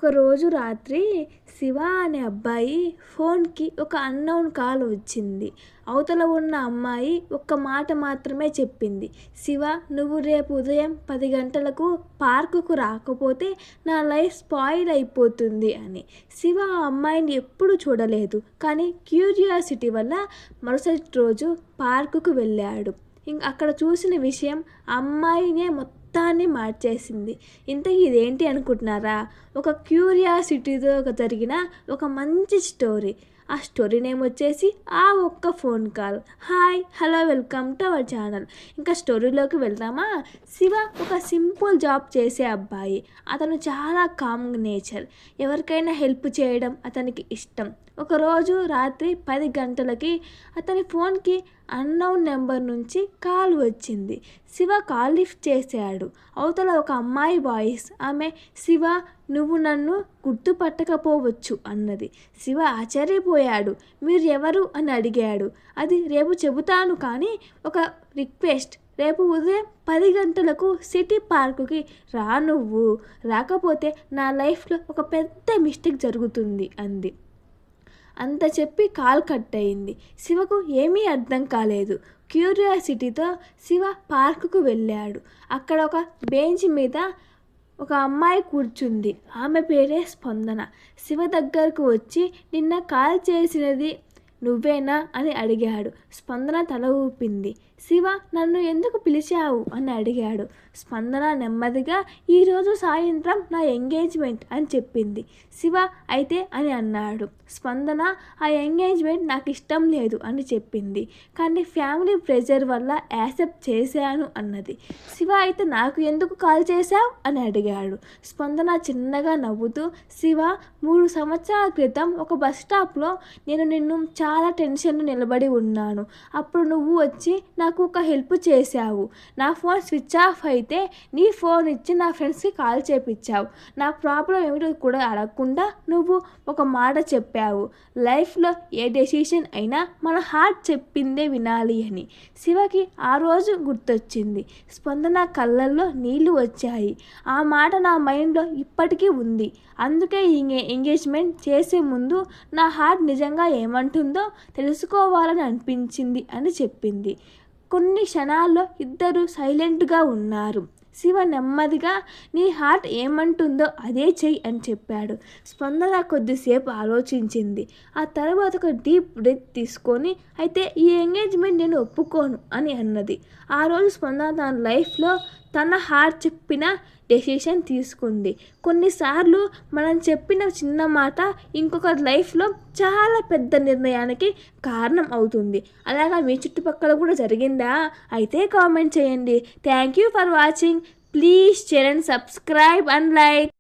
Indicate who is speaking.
Speaker 1: ఒకరోజు రాత్రి శివ అనే అబ్బాయి ఫోన్కి ఒక అన్నోన్ కాల్ వచ్చింది. అవతల ఉన్న అమ్మాయి ఒక్క మాట మాత్రమే చెప్పింది. శివ, నువ్వు రేపు ఉదయం 10 గంటలకు పార్కుకు రాకపోతే నా లైఫ్ స్పాయిల్ అయిపోతుంది అని. శివ ఆ అమ్మాయిని ఎప్పుడూ చూడలేదు, కానీ క్యూరియాసిటీ వల్ల మరుసటి రోజు పార్కుకు వెళ్ళాడు. అక్కడ చూసిన విషయం అమ్మాయినే మొత్తాన్ని మార్చేసింది. ఇంతకీ ఇదేంటి అనుకుంటున్నారా? ఒక క్యూరియాసిటీతో జరిగిన ఒక మంచి స్టోరీ. ఆ స్టోరీ నేమ్ వచ్చేసి ఆ ఒక్క phone call. Hi, hello, welcome to our channel. ఇంకా స్టోరీలోకి వెళ్దామా? శివ ఒక సింపుల్ జాబ్ చేసే అబ్బాయి. అతను చాలా కామ్ నేచర్. ఎవరికైనా హెల్ప్ చేయడం అతనికి ఇష్టం. ఒకరోజు రాత్రి 10 గంటలకి అతని ఫోన్కి అన్నోన్ నెంబర్ నుంచి కాల్ వచ్చింది. శివ కాల్ లిఫ్ట్ చేశాడు. అవతల ఒక అమ్మాయి వాయిస్. ఆమె, శివ, నువ్వు నన్ను గుర్తుపట్టకపోవచ్చు అన్నది. శివ ఆశ్చర్యపోయాడు. మీరు ఎవరు అని అడిగాడు. అది రేపు చెబుతాను, కానీ ఒక రిక్వెస్ట్. రేపు ఉదయం 10 గంటలకు సిటీ పార్కుకి రా. నువ్వు రాకపోతే నా లైఫ్లో ఒక పెద్ద మిస్టేక్ జరుగుతుంది అంది. అంత చెప్పి కాల్ కట్ అయింది. శివకు ఏమీ అర్థం కాలేదు. క్యూరియాసిటీతో శివ పార్కుకు వెళ్ళాడు. అక్కడ ఒక బెంచ్ మీద ఒక అమ్మాయి కూర్చుంది. ఆమె పేరే స్పందన. శివ దగ్గరకు వచ్చి, నిన్న కాల్ చేసినది నువ్వేనా అని అడిగాడు. స్పందన తల ఊపింది. శివ, నన్ను ఎందుకు పిలిచావు అని అడిగాడు. స్పందన నెమ్మదిగా, ఈరోజు సాయంత్రం నా ఎంగేజ్మెంట్ అని చెప్పింది. శివ, అయితే అని అన్నాడు. స్పందన, ఆ ఎంగేజ్మెంట్ నాకు ఇష్టం లేదు అని చెప్పింది, కానీ ఫ్యామిలీ ప్రెషర్ వల్ల యాక్సెప్ట్ చేశాను అన్నది. శివ, అయితే నాకు ఎందుకు కాల్ చేశావు అని అడిగాడు. స్పందన చిన్నగా నవ్వుతూ, శివ, 3 సంవత్సరాల క్రితం ఒక బస్ స్టాప్లో నేను నిన్ను చాలా టెన్షన్లో నిలబడి ఉన్నాను. అప్పుడు నువ్వు వచ్చి నాకు ఒక హెల్ప్ చేశావు. నా ఫోన్ స్విచ్ ఆఫ్ అయితే నీ ఫోన్ ఇచ్చి నా ఫ్రెండ్స్కి కాల్ చేపించావు. నా ప్రాబ్లం ఏమిటో కూడా అడగకుండా నువ్వు ఒక మాట చెప్పావు. లైఫ్లో ఏ డెసిషన్ అయినా మన హార్ట్ చెప్పిందే వినాలి అని. శివకి ఆ రోజు గుర్తొచ్చింది. స్పందన కళ్ళల్లో నీళ్లు వచ్చాయి. ఆ మాట నా మైండ్లో ఇప్పటికీ ఉంది. అందుకే ఈ ఎంగేజ్మెంట్ చేసే ముందు నా హార్ట్ నిజంగా ఏమంటుందో తెలుసుకోవాలని అనిపించింది అని చెప్పింది. కొన్ని క్షణాల్లో ఇద్దరు సైలెంట్గా ఉన్నారు. శివ నెమ్మదిగా, నీ హార్ట్ ఏమంటుందో అదే చెయ్యి అని చెప్పాడు. స్పందన కొద్దిసేపు ఆలోచించింది. ఆ తర్వాత ఒక డీప్ బ్రెత్ తీసుకొని, అయితే ఈ ఎంగేజ్మెంట్ నేను ఒప్పుకోను అని అన్నది. ఆ రోజు స్పందన తన లైఫ్లో తన హార్ట్ చెప్పిన డెసిషన్ తీసుకుంది. కొన్నిసార్లు మనం చెప్పిన చిన్న మాట ఇంకొకరి లైఫ్లో చాలా పెద్ద నిర్ణయానికి కారణం అవుతుంది. అలాగా మీ చుట్టుపక్కల కూడా జరిగిందా? అయితే కామెంట్ చేయండి. Thank you for watching. Please share and subscribe and like.